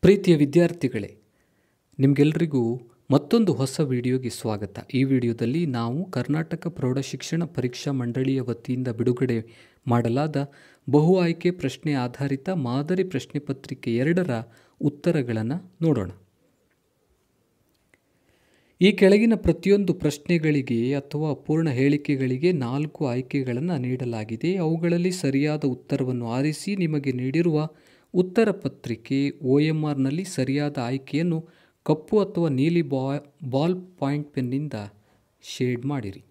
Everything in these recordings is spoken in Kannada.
ಪ್ರೀತಿಯ ವಿದ್ಯಾರ್ಥಿಗಳೇ, ನಿಮಗೆಲ್ಲರಿಗೂ ಮತ್ತೊಂದು ಹೊಸ ವಿಡಿಯೋಗೆ ಸ್ವಾಗತ. ಈ ವಿಡಿಯೋದಲ್ಲಿ ನಾವು ಕರ್ನಾಟಕ ಪ್ರೌಢಶಿಕ್ಷಣ ಪರೀಕ್ಷಾ ಮಂಡಳಿಯ ವತಿಯಿಂದ ಬಿಡುಗಡೆ ಮಾಡಲಾದ ಬಹು ಆಯ್ಕೆ ಪ್ರಶ್ನೆ ಆಧಾರಿತ ಮಾದರಿ ಪ್ರಶ್ನೆ ಪತ್ರಿಕೆ 2ರ ಉತ್ತರಗಳನ್ನು ನೋಡೋಣ. ಈ ಕೆಳಗಿನ ಪ್ರತಿಯೊಂದು ಪ್ರಶ್ನೆಗಳಿಗೆ ಅಥವಾ ಪೂರ್ಣ ಹೇಳಿಕೆಗಳಿಗೆ 4 ಆಯ್ಕೆಗಳನ್ನು ನೀಡಲಾಗಿದೆ. ಅವುಗಳಲ್ಲಿ ಸರಿಯಾದ ಉತ್ತರವನ್ನು ಆರಿಸಿ ನಿಮಗೆ ನೀಡಿರುವ ಉತ್ತರ ಪತ್ರಿಕೆ OMRನಲ್ಲಿ ಸರಿಯಾದ ಆಯ್ಕೆಯನ್ನು ಕಪ್ಪು ಅಥವಾ ನೀಲಿ ಬಾಲ್ ಪಾಯಿಂಟ್ ಪೆನ್ನಿಂದ ಶೇಡ್ ಮಾಡಿರಿ.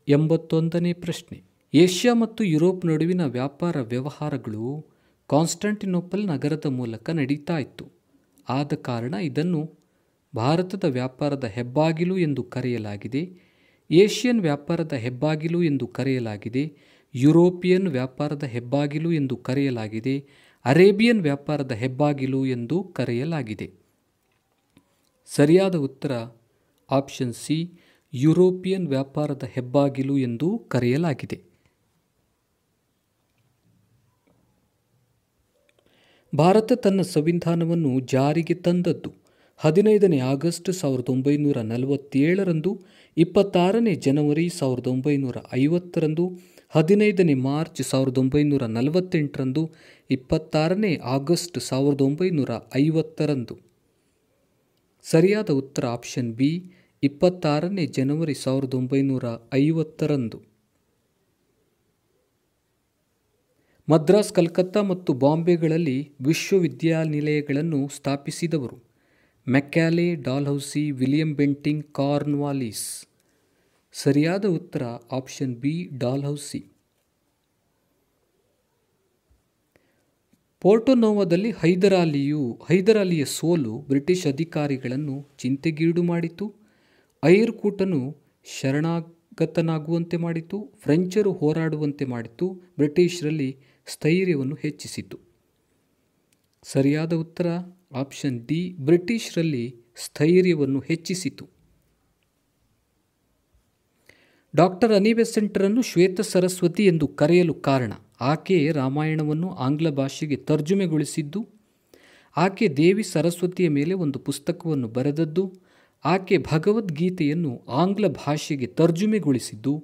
81ನೇ ಪ್ರಶ್ನೆ. ಏಷ್ಯಾ ಮತ್ತು ಯುರೋಪ್ ನಡುವಿನ ವ್ಯಾಪಾರ ವ್ಯವಹಾರಗಳು ಕಾನ್ಸ್ಟಾಂಟಿನೋಪಲ್ ನಗರದ ಮೂಲಕ ನಡೀತಾ ಇತ್ತು. ಆದ ಕಾರಣ ಇದನ್ನು ಭಾರತದ ವ್ಯಾಪಾರದ ಹೆಬ್ಬಾಗಿಲು ಎಂದು ಕರೆಯಲಾಗಿದೆ, ಏಷ್ಯನ್ ವ್ಯಾಪಾರದ ಹೆಬ್ಬಾಗಿಲು ಎಂದು ಕರೆಯಲಾಗಿದೆ, ಯುರೋಪಿಯನ್ ವ್ಯಾಪಾರದ ಹೆಬ್ಬಾಗಿಲು ಎಂದು ಕರೆಯಲಾಗಿದೆ, ಅರೇಬಿಯನ್ ವ್ಯಾಪಾರದ ಹೆಬ್ಬಾಗಿಲು ಎಂದು ಕರೆಯಲಾಗಿದೆ. ಸರಿಯಾದ ಉತ್ತರ ಆಪ್ಷನ್ ಸಿ, ಯುರೋಪಿಯನ್ ವ್ಯಾಪಾರದ ಹೆಬ್ಬಾಗಿಲು ಎಂದು ಕರೆಯಲಾಗಿದೆ. ಭಾರತ ತನ್ನ ಸಂವಿಧಾನವನ್ನು ಜಾರಿಗೆ ತಂದದ್ದು 15ನೇ ಆಗಸ್ಟ್ 1947ರಂದು, 26ನೇ ಜನವರಿ 1950ರಂದು, 15ನೇ ಮಾರ್ಚ್ 1948ರಂದು, 26ನೇ ಆಗಸ್ಟ್ 1950ರಂದು. ಸರಿಯಾದ ಉತ್ತರ ಆಪ್ಷನ್ ಬಿ, 26ನೇ ಜನವರಿ 1950ರಂದು. ಮದ್ರಾಸ್, ಕಲ್ಕತ್ತಾ ಮತ್ತು ಬಾಂಬೆಗಳಲ್ಲಿ ವಿಶ್ವವಿದ್ಯಾನಿಲಯಗಳನ್ನು ಸ್ಥಾಪಿಸಿದವರು Macaulay, Dalhousie, William Bentinck, Cornwallis. ಸರಿಯಾದ ಉತ್ತರ ಆಪ್ಷನ್ ಬಿ, ಡಾಲ್ಹೌಸಿ. ಪೋರ್ಟೊನೋವದಲ್ಲಿ ಹೈದರಾಲಿಯ ಸೋಲು ಬ್ರಿಟಿಷ್ ಅಧಿಕಾರಿಗಳನ್ನು ಚಿಂತೆಗೀಡು ಮಾಡಿತು. ಐರ್ಕೂಟನು ಶರಣಾಗತನಾಗುವಂತೆ ಮಾಡಿತು. ಫ್ರೆಂಚರು ಹೋರಾಡುವಂತೆ ಮಾಡಿತು. ಬ್ರಿಟಿಷರಲ್ಲಿ ಸ್ಥೈರ್ಯವನ್ನು ಹೆಚ್ಚಿಸಿತು. ಸರಿಯಾದ ಉತ್ತರ ಆಪ್ಷನ್ ಡಿ, ಬ್ರಿಟಿಷರಲ್ಲಿ ಸ್ಥೈರ್ಯವನ್ನು ಹೆಚ್ಚಿಸಿತು. ಡಾಕ್ಟರ್ ಅನಿ ಬೆಸೆಂಟರನ್ನು ಶ್ವೇತ ಸರಸ್ವತಿ ಎಂದು ಕರೆಯಲು ಕಾರಣ ಆಕೆ ರಾಮಾಯಣವನ್ನು ಆಂಗ್ಲ ಭಾಷೆಗೆ ತರ್ಜುಮೆಗೊಳಿಸಿದ್ದು, ಆಕೆ ದೇವಿ ಸರಸ್ವತಿಯ ಮೇಲೆ ಒಂದು ಪುಸ್ತಕವನ್ನು ಬರೆದದ್ದು, ಆಕೆ ಭಗವದ್ಗೀತೆಯನ್ನು ಆಂಗ್ಲ ಭಾಷೆಗೆ ತರ್ಜುಮೆಗೊಳಿಸಿದ್ದು,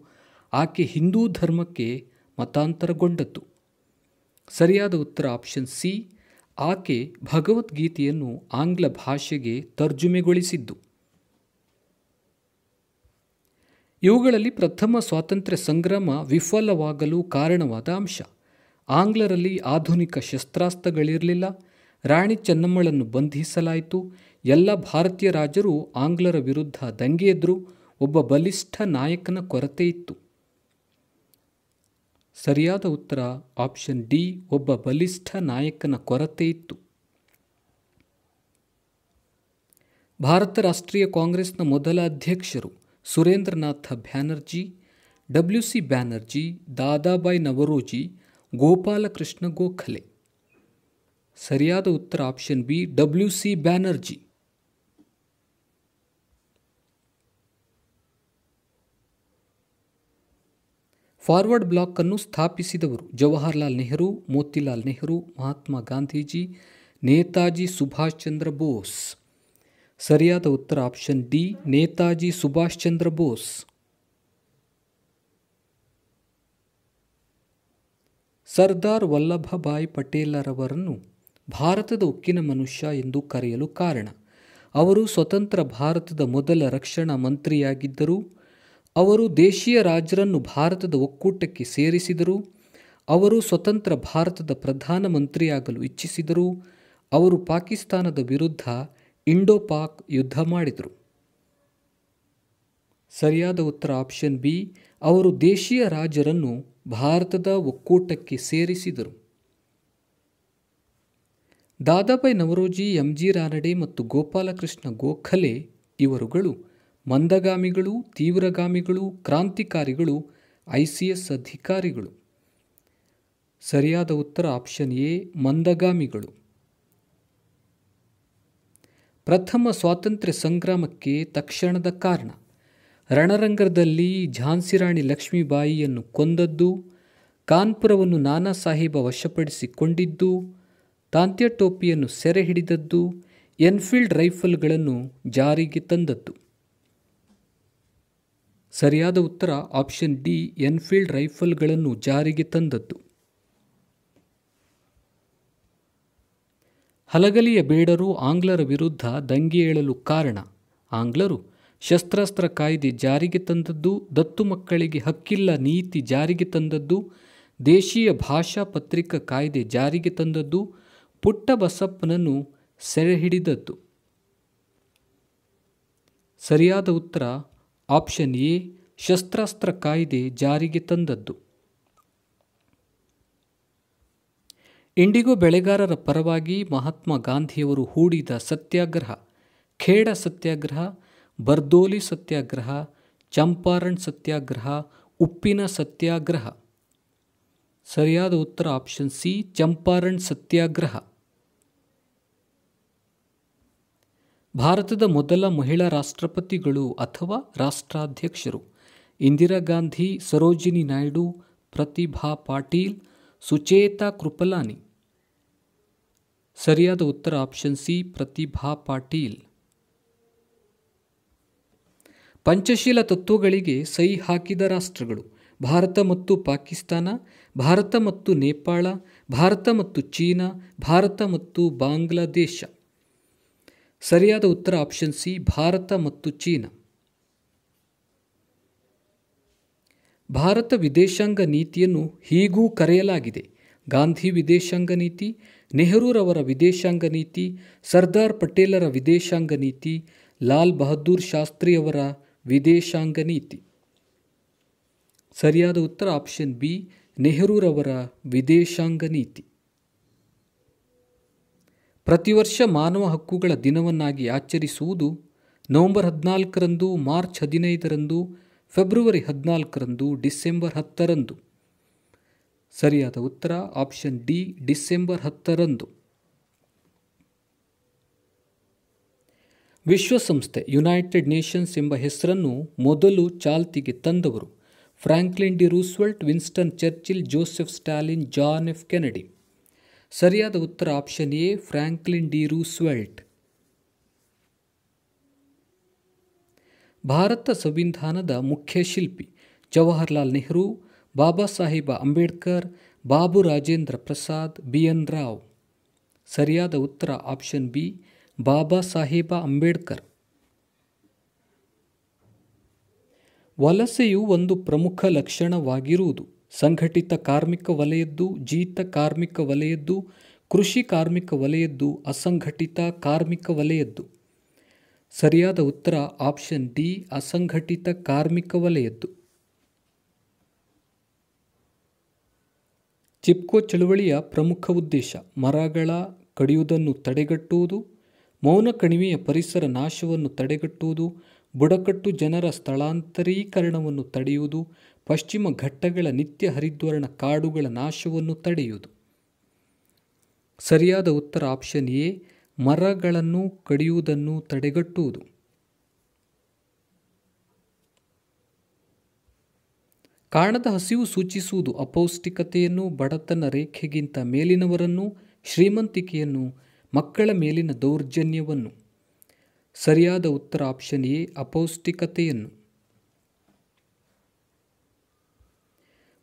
ಆಕೆ ಹಿಂದೂ ಧರ್ಮಕ್ಕೆ ಮತಾಂತರಗೊಂಡದ್ದು. ಸರಿಯಾದ ಉತ್ತರ ಆಪ್ಷನ್ ಸಿ, ಆಕೆ ಭಗವದ್ಗೀತೆಯನ್ನು ಆಂಗ್ಲ ಭಾಷೆಗೆ ತರ್ಜುಮೆಗೊಳಿಸಿದ್ದು. ಇವುಗಳಲ್ಲಿ ಪ್ರಥಮ ಸ್ವಾತಂತ್ರ್ಯ ಸಂಗ್ರಾಮ ವಿಫಲವಾಗಲು ಕಾರಣವಾದ ಅಂಶ: ಆಂಗ್ಲರಲ್ಲಿ ಆಧುನಿಕ ಶಸ್ತ್ರಾಸ್ತ್ರಗಳಿರಲಿಲ್ಲ, ರಾಣಿ ಚೆನ್ನಮ್ಮಳನ್ನು ಬಂಧಿಸಲಾಯಿತು, ಎಲ್ಲ ಭಾರತೀಯ ರಾಜರು ಆಂಗ್ಲರ ವಿರುದ್ಧ ದಂಗೆ ಎದ್ರು, ಒಬ್ಬ ಬಲಿಷ್ಠ ನಾಯಕನ ಕೊರತೆ ಇತ್ತು. ಸರಿಯಾದ ಉತ್ತರ ಆಪ್ಷನ್ ಡಿ, ಒಬ್ಬ ಬಲಿಷ್ಠ ನಾಯಕನ ಕೊರತೆ ಇತ್ತು. ಭಾರತ ರಾಷ್ಟ್ರೀಯ ಕಾಂಗ್ರೆಸ್ನ ಮೊದಲ ಅಧ್ಯಕ್ಷರು ಸುರೇಂದ್ರನಾಥ ಬ್ಯಾನರ್ಜಿ, WC ಬ್ಯಾನರ್ಜಿ, ದಾದಾಬಾಯಿ ನವರೋಜಿ, ಗೋಪಾಲಕೃಷ್ಣ ಗೋಖಲೆ. ಸರಿಯಾದ ಉತ್ತರ option B, WC Banerjee. Forward bloc ಅನ್ನು ಸ್ಥಾಪಿಸಿದವರು ಜವಾಹರ್ಲಾಲ್ ನೆಹರು, ಮೋತಿಲಾಲ್ ನೆಹರು, ಮಹಾತ್ಮ ಗಾಂಧೀಜಿ, ನೇತಾಜಿ ಸುಭಾಷ್ ಚಂದ್ರ ಬೋಸ್. ಸರಿಯಾದ ಉತ್ತರ ಆಪ್ಷನ್ ಡಿ, ನೇತಾಜಿ ಸುಭಾಷ್ ಚಂದ್ರ ಬೋಸ್. ಸರ್ದಾರ್ ವಲ್ಲಭಭಾಯಿ ಪಟೇಲರವರನ್ನು ಭಾರತದ ಉಕ್ಕಿನ ಮನುಷ್ಯ ಎಂದು ಕರೆಯಲು ಕಾರಣ: ಅವರು ಸ್ವತಂತ್ರ ಭಾರತದ ಮೊದಲ ರಕ್ಷಣಾ ಮಂತ್ರಿಯಾಗಿದ್ದರು, ಅವರು ದೇಶೀಯ ರಾಜರನ್ನು ಭಾರತದ ಒಕ್ಕೂಟಕ್ಕೆ ಸೇರಿಸಿದರು, ಅವರು ಸ್ವತಂತ್ರ ಭಾರತದ ಪ್ರಧಾನಮಂತ್ರಿಯಾಗಲು ಇಚ್ಛಿಸಿದರು, ಅವರು ಪಾಕಿಸ್ತಾನದ ವಿರುದ್ಧ ಇಂಡೋ-ಪಾಕ್ ಯುದ್ಧ ಮಾಡಿದರು. ಸರಿಯಾದ ಉತ್ತರ ಆಪ್ಷನ್ ಬಿ, ಅವರು ದೇಶೀಯ ರಾಜರನ್ನು ಭಾರತದ ಒಕ್ಕೂಟಕ್ಕೆ ಸೇರಿಸಿದರು. ದಾದಾಬಾಯಿ ನವರೋಜಿ, MG ರಾನಡೆ ಮತ್ತು ಗೋಪಾಲಕೃಷ್ಣ ಗೋಖಲೆ ಇವರುಗಳು ಮಂದಗಾಮಿಗಳು, ತೀವ್ರಗಾಮಿಗಳು, ಕ್ರಾಂತಿಕಾರಿಗಳು, ICS ಅಧಿಕಾರಿಗಳು. ಸರಿಯಾದ ಉತ್ತರ ಆಪ್ಷನ್ ಎ, ಮಂದಗಾಮಿಗಳು. ಪ್ರಥಮ ಸ್ವಾತಂತ್ರ್ಯ ಸಂಗ್ರಾಮಕ್ಕೆ ತಕ್ಷಣದ ಕಾರಣ: ರಣರಂಗದಲ್ಲಿ ಝಾನ್ಸಿ ರಾಣಿ ಲಕ್ಷ್ಮೀಬಾಯಿಯನ್ನು ಕೊಂದದ್ದು, ಕಾನ್ಪುರವನ್ನು ನಾನಾ ಸಾಹೇಬ ವಶಪಡಿಸಿಕೊಂಡಿದ್ದು, ತಾಂತ್ಯ ಟೋಪಿಯನ್ನು ಸೆರೆ ಹಿಡಿದದ್ದು, ಎನ್ಫೀಲ್ಡ್ ರೈಫಲ್ಗಳನ್ನು ಜಾರಿಗೆ ತಂದದ್ದು. ಸರಿಯಾದ ಉತ್ತರ ಆಪ್ಷನ್ ಡಿ, ಎನ್ಫೀಲ್ಡ್ ರೈಫಲ್ಗಳನ್ನು ಜಾರಿಗೆ ತಂದದ್ದು. ಹಲಗಲಿಯ ಬೇಡರು ಆಂಗ್ಲರ ವಿರುದ್ಧ ದಂಗೆ ಏಳಲು ಕಾರಣ. ಆಂಗ್ಲರು ಶಸ್ತ್ರಾಸ್ತ್ರ ಕಾಯ್ದೆ ಜಾರಿಗೆ ತಂದದ್ದು, ದತ್ತು ಮಕ್ಕಳಿಗೆ ಹಕ್ಕಿಲ್ಲ ನೀತಿ ಜಾರಿಗೆ ತಂದದ್ದು, ದೇಶೀಯ ಭಾಷಾ ಪತ್ರಿಕಾ ಕಾಯ್ದೆ ಜಾರಿಗೆ ತಂದದ್ದು, ಪುಟ್ಟ ಬಸಪ್ಪನನ್ನು ಸೆರೆ ಹಿಡಿದದ್ದು. ಸರಿಯಾದ ಉತ್ತರ ಆಪ್ಷನ್ ಎ, ಶಸ್ತ್ರಾಸ್ತ್ರ ಕಾಯ್ದೆ ಜಾರಿಗೆ ತಂದದ್ದು. ಇಂಡಿಗೋ ಬೆಳೆಗಾರರ ಪರವಾಗಿ ಮಹಾತ್ಮ ಗಾಂಧಿಯವರು ಹೂಡಿದ ಸತ್ಯಾಗ್ರಹ ಖೇಡ ಸತ್ಯಾಗ್ರಹ, ಬರ್ದೋಲಿ ಸತ್ಯಾಗ್ರಹ, ಚಂಪಾರಣ್ ಸತ್ಯಾಗ್ರಹ, ಉಪ್ಪಿನ ಸತ್ಯಾಗ್ರಹ. ಸರಿಯಾದ ಉತ್ತರ ಆಪ್ಷನ್ ಸಿ, ಚಂಪಾರಣ್ ಸತ್ಯಾಗ್ರಹ. ಭಾರತದ ಮೊದಲ ಮಹಿಳಾ ರಾಷ್ಟ್ರಪತಿಗಳು ಅಥವಾ ರಾಷ್ಟ್ರಾಧ್ಯಕ್ಷರು: ಇಂದಿರಾ ಗಾಂಧಿ, ಸರೋಜಿನಿ ನಾಯ್ಡು, ಪ್ರತಿಭಾ ಪಾಟೀಲ್, ಸುಚೇತಾ ಕೃಪಲಾನಿ. ಸರಿಯಾದ ಉತ್ತರ ಆಪ್ಷನ್ ಸಿ, ಪ್ರತಿಭಾ ಪಾಟೀಲ್. ಪಂಚಶೀಲ ತತ್ವಗಳಿಗೆ ಸಹಿ ಹಾಕಿದ ರಾಷ್ಟ್ರಗಳು: ಭಾರತ ಮತ್ತು ಪಾಕಿಸ್ತಾನ, ಭಾರತ ಮತ್ತು ನೇಪಾಳ, ಭಾರತ ಮತ್ತು ಚೀನಾ, ಭಾರತ ಮತ್ತು ಬಾಂಗ್ಲಾದೇಶ. ಸರಿಯಾದ ಉತ್ತರ ಆಪ್ಷನ್ ಸಿ, ಭಾರತ ಮತ್ತು ಚೀನಾ. ಭಾರತ ವಿದೇಶಾಂಗ ನೀತಿಯನ್ನು ಹೀಗೂ ಕರೆಯಲಾಗಿದೆ: ಗಾಂಧಿ ವಿದೇಶಾಂಗ ನೀತಿ, ನೆಹರೂರವರ ವಿದೇಶಾಂಗ ನೀತಿ, ಸರ್ದಾರ್ ಪಟೇಲರ ವಿದೇಶಾಂಗ ನೀತಿ, ಲಾಲ್ ಬಹದ್ದೂರ್ ಶಾಸ್ತ್ರಿಯವರ ವಿದೇಶಾಂಗ ನೀತಿ. ಸರಿಯಾದ ಉತ್ತರ ಆಪ್ಷನ್ ಬಿ, ನೆಹರೂರವರ ವಿದೇಶಾಂಗ ನೀತಿ. ಪ್ರತಿ ವರ್ಷ ಮಾನವ ಹಕ್ಕುಗಳ ದಿನವನ್ನಾಗಿ ಆಚರಿಸುವುದು ನವೆಂಬರ್ 14ರಂದು, ಮಾರ್ಚ್ 15ರಂದು, ಫೆಬ್ರವರಿ 14ರಂದು, ಡಿಸೆಂಬರ್ 10ರಂದು. ಸರಿಯಾದ ಉತ್ತರ ಆಪ್ಷನ್ ಡಿ, ಡಿಸೆಂಬರ್ 10ರಂದು. ವಿಶ್ವಸಂಸ್ಥೆ ಯುನೈಟೆಡ್ ನೇಷನ್ಸ್ ಎಂಬ ಹೆಸರನ್ನು ಮೊದಲು ಚಾಲ್ತಿಗೆ ತಂದವರು: Franklin D Roosevelt, Winston Churchill, Joseph Stalin, John F Kennedy. ಸರಿಯಾದ ಉತ್ತರ option A, Franklin D Roosevelt. ಭಾರತ ಸಂವಿಧಾನದ ಮುಖ್ಯ ಶಿಲ್ಪಿ: ಜವಾಹರಲಾಲ್ ನೆಹರು, ಬಾಬಾ ಸಾಹೇಬ ಅಂಬೇಡ್ಕರ್, ಬಾಬು ರಾಜೇಂದ್ರ ಪ್ರಸಾದ್, BN ರಾವ್. ಸರಿಯಾದ ಉತ್ತರ ಆಪ್ಷನ್ ಬಿ, ಬಾಬಾ ಸಾಹೇಬ ಅಂಬೇಡ್ಕರ್. ವಲಸೆಯು ಒಂದು ಪ್ರಮುಖ ಲಕ್ಷಣವಾಗಿರುವುದು: ಸಂಘಟಿತ ಕಾರ್ಮಿಕ ವಲಯದ್ದು, ಜೀತ ಕಾರ್ಮಿಕ ವಲಯದ್ದು, ಕೃಷಿ ಕಾರ್ಮಿಕ ವಲಯದ್ದು, ಅಸಂಘಟಿತ ಕಾರ್ಮಿಕ ವಲಯದ್ದು. ಸರಿಯಾದ ಉತ್ತರ ಆಪ್ಷನ್ ಡಿ, ಅಸಂಘಟಿತ ಕಾರ್ಮಿಕ ವಲಯದ್ದು. ಚಿಪ್ಕೋ ಚಳುವಳಿಯ ಪ್ರಮುಖ ಉದ್ದೇಶ: ಮರಗಳ ಕಡಿಯುವುದನ್ನು ತಡೆಗಟ್ಟುವುದು, ಮೌನ ಕಣಿವೆಯ ಪರಿಸರ ನಾಶವನ್ನು ತಡೆಗಟ್ಟುವುದು, ಬುಡಕಟ್ಟು ಜನರ ಸ್ಥಳಾಂತರೀಕರಣವನ್ನು ತಡೆಯುವುದು, ಪಶ್ಚಿಮ ಘಟ್ಟಗಳ ನಿತ್ಯ ಹರಿದ್ವರ್ಣ ಕಾಡುಗಳ ನಾಶವನ್ನು ತಡೆಯುವುದು. ಸರಿಯಾದ ಉತ್ತರ ಆಪ್ಷನ್ ಎ, ಮರಗಳನ್ನು ಕಡಿಯುವುದನ್ನು ತಡೆಗಟ್ಟುವುದು. ಕಾಣದ ಹಸಿವು ಸೂಚಿಸುವುದು ಅಪೌಷ್ಟಿಕತೆಯನ್ನು, ಬಡತನ ರೇಖೆಗಿಂತ ಮೇಲಿನವರನ್ನು, ಶ್ರೀಮಂತಿಕೆಯನ್ನು, ಮಕ್ಕಳ ಮೇಲಿನ ದೌರ್ಜನ್ಯವನ್ನು. ಸರಿಯಾದ ಉತ್ತರ ಆಪ್ಷನ್ ಎ, ಅಪೌಷ್ಟಿಕತೆಯನ್ನು.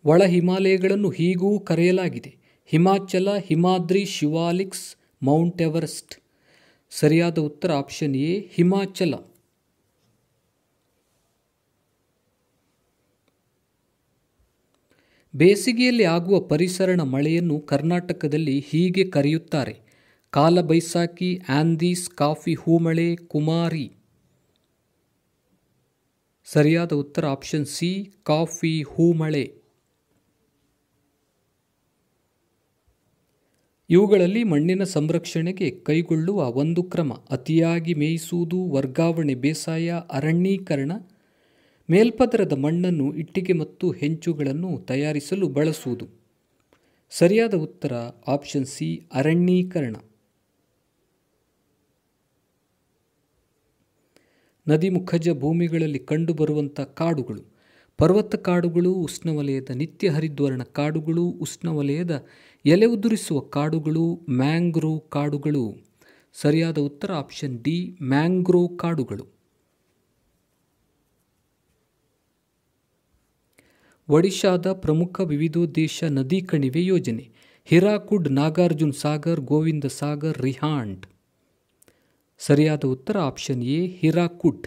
ಒಳ ಹಿಮಾಲಯಗಳನ್ನು ಹೀಗೂ ಕರೆಯಲಾಗಿದೆ: ಹಿಮಾಚಲ, ಹಿಮಾದ್ರಿ, ಶಿವಾಲಿಕ್ಸ್, ಮೌಂಟ್ ಎವರೆಸ್ಟ್. ಸರಿಯಾದ ಉತ್ತರ ಆಪ್ಷನ್ ಎ, ಹಿಮಾಚಲ. ಬೇಸಿಗೆಯಲ್ಲಿ ಆಗುವ ಪರಿಸರಣ ಮಳೆಯನ್ನು ಕರ್ನಾಟಕದಲ್ಲಿ ಹೀಗೆ ಕರೆಯುತ್ತಾರೆ: ಕಾಲಬೈಸಾಖಿ, ಆಂದೀಸ್, ಕಾಫಿ ಹೂಮಳೆ, ಕುಮಾರಿ. ಸರಿಯಾದ ಉತ್ತರ ಆಪ್ಷನ್ ಸಿ, ಕಾಫಿ ಹೂಮಳೆ. ಇವುಗಳಲ್ಲಿ ಮಣ್ಣಿನ ಸಂರಕ್ಷಣೆಗೆ ಕೈಗೊಳ್ಳುವ ಒಂದು ಕ್ರಮ: ಅತಿಯಾಗಿ ಮೇಯಿಸುವುದು, ವರ್ಗಾವಣೆ ಬೇಸಾಯ, ಅರಣ್ಯೀಕರಣ, ಮೇಲ್ಪದರದ ಮಣ್ಣನ್ನು ಇಟ್ಟಿಗೆ ಮತ್ತು ಹೆಂಚುಗಳನ್ನು ತಯಾರಿಸಲು ಬಳಸುವುದು. ಸರಿಯಾದ ಉತ್ತರ ಆಪ್ಷನ್ ಸಿ, ಅರಣ್ಯೀಕರಣ. ನದಿ ಮುಖಜ ಭೂಮಿಗಳಲ್ಲಿ ಕಂಡುಬರುವಂಥ ಕಾಡುಗಳು: ಪರ್ವತ ಕಾಡುಗಳು, ಉಷ್ಣವಲಯದ ನಿತ್ಯ ಹರಿದ್ವರ್ಣ ಕಾಡುಗಳು, ಉಷ್ಣವಲಯದ ಎಲೆ ಉದುರಿಸುವ ಕಾಡುಗಳು, ಮ್ಯಾಂಗ್ರೋವ್ ಕಾಡುಗಳು. ಸರಿಯಾದ ಉತ್ತರ ಆಪ್ಷನ್ ಡಿ, ಮ್ಯಾಂಗ್ರೋವ್ ಕಾಡುಗಳು. ಒಡಿಶಾದ ಪ್ರಮುಖ ವಿವಿಧೋದ್ದೇಶ ನದಿ ಕಣಿವೆ ಯೋಜನೆ: ಹಿರಾಕುಡ್, ನಾಗಾರ್ಜುನ ಸಾಗರ್, ಗೋವಿಂದ ಸಾಗರ್, ರಿಹಾಂಡ್. ಸರಿಯಾದ ಉತ್ತರ ಆಪ್ಷನ್ ಎ, ಹಿರಾಕುಡ್.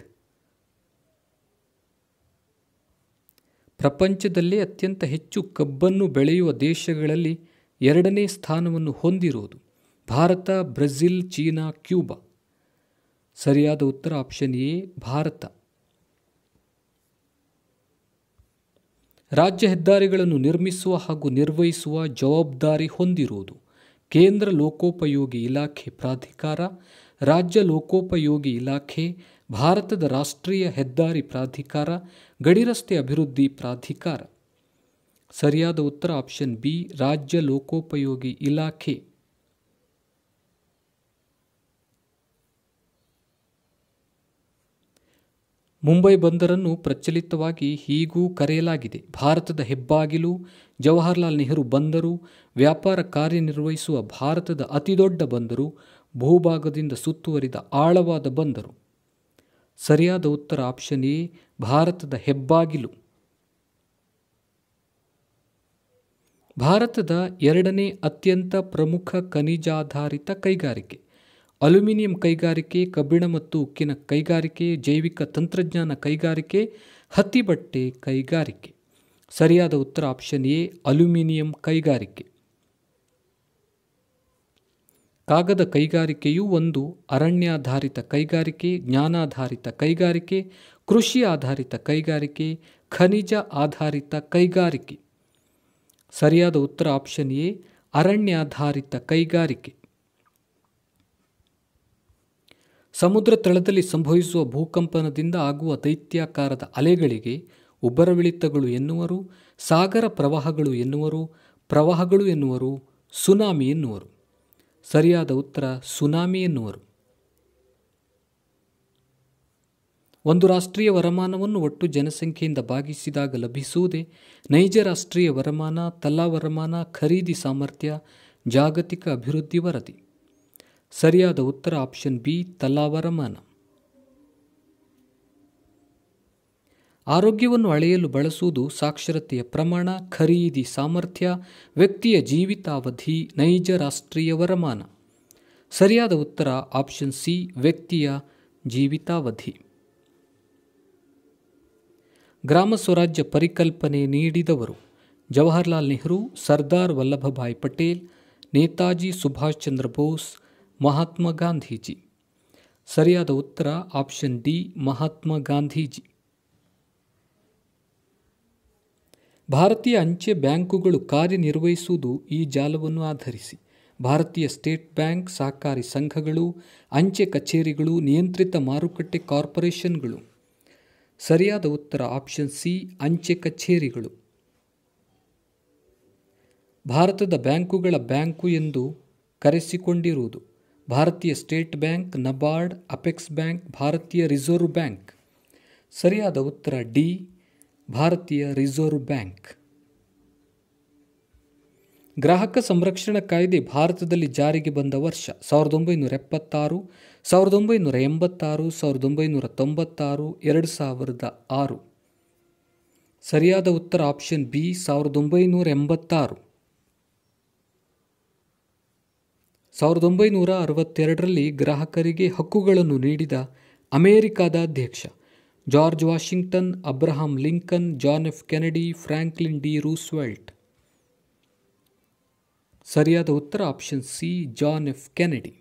ಪ್ರಪಂಚದಲ್ಲೇ ಅತ್ಯಂತ ಹೆಚ್ಚು ಕಬ್ಬನ್ನು ಬೆಳೆಯುವ ದೇಶಗಳಲ್ಲಿ 2ನೇ ಸ್ಥಾನವನ್ನು ಹೊಂದಿರುವುದು ಭಾರತ, ಬ್ರೆಜಿಲ್, ಚೀನಾ, ಕ್ಯೂಬಾ. ಸರಿಯಾದ ಉತ್ತರ ಆಪ್ಷನ್ ಎ, ಭಾರತ. ರಾಜ್ಯ ಹೆದ್ದಾರಿಗಳನ್ನು ನಿರ್ಮಿಸುವ ಹಾಗೂ ನಿರ್ವಹಿಸುವ ಜವಾಬ್ದಾರಿ ಹೊಂದಿರುವುದು ಕೇಂದ್ರ ಲೋಕೋಪಯೋಗಿ ಇಲಾಖೆ ಪ್ರಾಧಿಕಾರ, ರಾಜ್ಯ ಲೋಕೋಪಯೋಗಿ ಇಲಾಖೆ, ಭಾರತದ ರಾಷ್ಟ್ರೀಯ ಹೆದ್ದಾರಿ ಪ್ರಾಧಿಕಾರ, ಗಡಿರಸ್ತೆ ಅಭಿವೃದ್ಧಿ ಪ್ರಾಧಿಕಾರ. ಸರಿಯಾದ ಉತ್ತರ ಆಪ್ಷನ್ ಬಿ, ರಾಜ್ಯ ಲೋಕೋಪಯೋಗಿ ಇಲಾಖೆ. ಮುಂಬೈ ಬಂದರನ್ನು ಪ್ರಚಲಿತವಾಗಿ ಹೀಗೂ ಕರೆಯಲಾಗಿದೆ: ಭಾರತದ ಹೆಬ್ಬಾಗಿಲು, ಜವಾಹರಲಾಲ್ ನೆಹರು ಬಂದರು, ವ್ಯಾಪಾರ ಕಾರ್ಯನಿರ್ವಹಿಸುವ ಭಾರತದ ಅತಿದೊಡ್ಡ ಬಂದರು, ಭೂಭಾಗದಿಂದ ಸುತ್ತುವರಿದ ಆಳವಾದ ಬಂದರು. ಸರಿಯಾದ ಉತ್ತರ ಆಪ್ಷನ್ ಎ, ಭಾರತದ ಹೆಬ್ಬಾಗಿಲು. ಭಾರತದ 2ನೇ ಅತ್ಯಂತ ಪ್ರಮುಖ ಖನಿಜಾಧಾರಿತ ಕೈಗಾರಿಕೆ: ಅಲ್ಯೂಮಿನಿಯಂ ಕೈಗಾರಿಕೆ, ಕಬ್ಬಿಣ ಮತ್ತು ಉಕ್ಕಿನ ಕೈಗಾರಿಕೆ, ಜೈವಿಕ ತಂತ್ರಜ್ಞಾನ ಕೈಗಾರಿಕೆ, ಹತ್ತಿ ಬಟ್ಟೆ ಕೈಗಾರಿಕೆ. ಸರಿಯಾದ ಉತ್ತರ ಆಪ್ಷನ್ ಎ, ಅಲ್ಯೂಮಿನಿಯಂ ಕೈಗಾರಿಕೆ. ಕಾಗದ ಕೈಗಾರಿಕೆಯು ಒಂದು ಅರಣ್ಯಾಧಾರಿತ ಕೈಗಾರಿಕೆ, ಜ್ಞಾನಾಧಾರಿತ ಕೈಗಾರಿಕೆ, ಕೃಷಿ ಆಧಾರಿತ ಕೈಗಾರಿಕೆ, ಖನಿಜ ಆಧಾರಿತ ಕೈಗಾರಿಕೆ. ಸರಿಯಾದ ಉತ್ತರ ಆಪ್ಷನ್ ಎ, ಅರಣ್ಯಾಧಾರಿತ ಕೈಗಾರಿಕೆ. ಸಮುದ್ರ ತಳದಲ್ಲಿ ಸಂಭವಿಸುವ ಭೂಕಂಪನದಿಂದ ಆಗುವ ದೈತ್ಯಾಕಾರದ ಅಲೆಗಳಿಗೆ ಉಬ್ಬರವಿಳಿತಗಳು ಎನ್ನುವರು, ಸಾಗರ ಪ್ರವಾಹಗಳು ಎನ್ನುವರು, ಪ್ರವಾಹಗಳು ಎನ್ನುವರು, ಸುನಾಮಿ ಎನ್ನುವರು. ಸರಿಯಾದ ಉತ್ತರ ಸುನಾಮಿ ಎನ್ನುವರು. ಒಂದು ರಾಷ್ಟ್ರೀಯ ವರಮಾನವನ್ನು ಒಟ್ಟು ಜನಸಂಖ್ಯೆಯಿಂದ ಭಾಗಿಸಿದಾಗ ಲಭಿಸುವುದೇ ನೈಜ ರಾಷ್ಟ್ರೀಯ ವರಮಾನ, ತಲಾ ವರಮಾನ, ಖರೀದಿ ಸಾಮರ್ಥ್ಯ, ಜಾಗತಿಕ ಅಭಿವೃದ್ಧಿ ವರದಿ. ಸರಿಯಾದ ಉತ್ತರ ಆಪ್ಷನ್ ಬಿ, ತಲಾ ವರಮಾನ. ಆರೋಗ್ಯವನ್ನು ಅಳೆಯಲು ಬಳಸುವುದು ಸಾಕ್ಷರತೆಯ ಪ್ರಮಾಣ, ಖರೀದಿ ಸಾಮರ್ಥ್ಯ, ವ್ಯಕ್ತಿಯ ಜೀವಿತಾವಧಿ, ನೈಜ ರಾಷ್ಟ್ರೀಯ ವರಮಾನ. ಸರಿಯಾದ ಉತ್ತರ ಆಪ್ಷನ್ ಸಿ, ವ್ಯಕ್ತಿಯ ಜೀವಿತಾವಧಿ. ಗ್ರಾಮ ಸ್ವರಾಜ್ಯ ಪರಿಕಲ್ಪನೆ ನೀಡಿದವರು: ಜವಾಹರಲಾಲ್ ನೆಹರು, ಸರ್ದಾರ್ ವಲ್ಲಭಭಾಯ್ ಪಟೇಲ್, ನೇತಾಜಿ ಸುಭಾಷ್ ಚಂದ್ರ ಬೋಸ್, ಮಹಾತ್ಮ ಗಾಂಧೀಜಿ. ಸರಿಯಾದ ಉತ್ತರ ಆಪ್ಷನ್ ಡಿ, ಮಹಾತ್ಮ ಗಾಂಧೀಜಿ. ಭಾರತೀಯ ಅಂಚೆ ಬ್ಯಾಂಕುಗಳು ಕಾರ್ಯನಿರ್ವಹಿಸುವುದು ಈ ಜಾಲವನ್ನು ಆಧರಿಸಿ: ಭಾರತೀಯ ಸ್ಟೇಟ್ ಬ್ಯಾಂಕ್, ಸಹಕಾರಿ ಸಂಘಗಳು, ಅಂಚೆ ಕಚೇರಿಗಳು, ನಿಯಂತ್ರಿತ ಮಾರುಕಟ್ಟೆ ಕಾರ್ಪೊರೇಷನ್ಗಳು. ಸರಿಯಾದ ಉತ್ತರ ಆಪ್ಷನ್ ಸಿ, ಅಂಚೆ ಕಚೇರಿಗಳು. ಭಾರತದ ಬ್ಯಾಂಕುಗಳ ಬ್ಯಾಂಕು ಎಂದು ಕರೆಸಿಕೊಂಡಿರುವುದು ಭಾರತೀಯ state bank, NABARD, apex bank, ಭಾರತೀಯ ರಿಸರ್ವ್ ಬ್ಯಾಂಕ್. ಸರಿಯಾದ ಉತ್ತರ ಡಿ, ಭಾರತೀಯ ರಿಸರ್ವ್ ಬ್ಯಾಂಕ್. ಗ್ರಾಹಕ ಸಂರಕ್ಷಣಾ ಕಾಯ್ದೆ ಭಾರತದಲ್ಲಿ ಜಾರಿಗೆ ಬಂದ ವರ್ಷ: 1976, 1986, 1996, 2006. ಸರಿಯಾದ ಉತ್ತರ ಆಪ್ಷನ್ ಬಿ, 1986. 1962ರಲ್ಲಿ ಗ್ರಾಹಕರಿಗೆ ಹಕ್ಕುಗಳನ್ನು ನೀಡಿದ ಅಮೆರಿಕದ ಅಧ್ಯಕ್ಷ: George Washington, Abraham Lincoln, John F Kennedy, Franklin D Roosevelt. ಸರಿಯಾದ ಉತ್ತರ option C, John F Kennedy.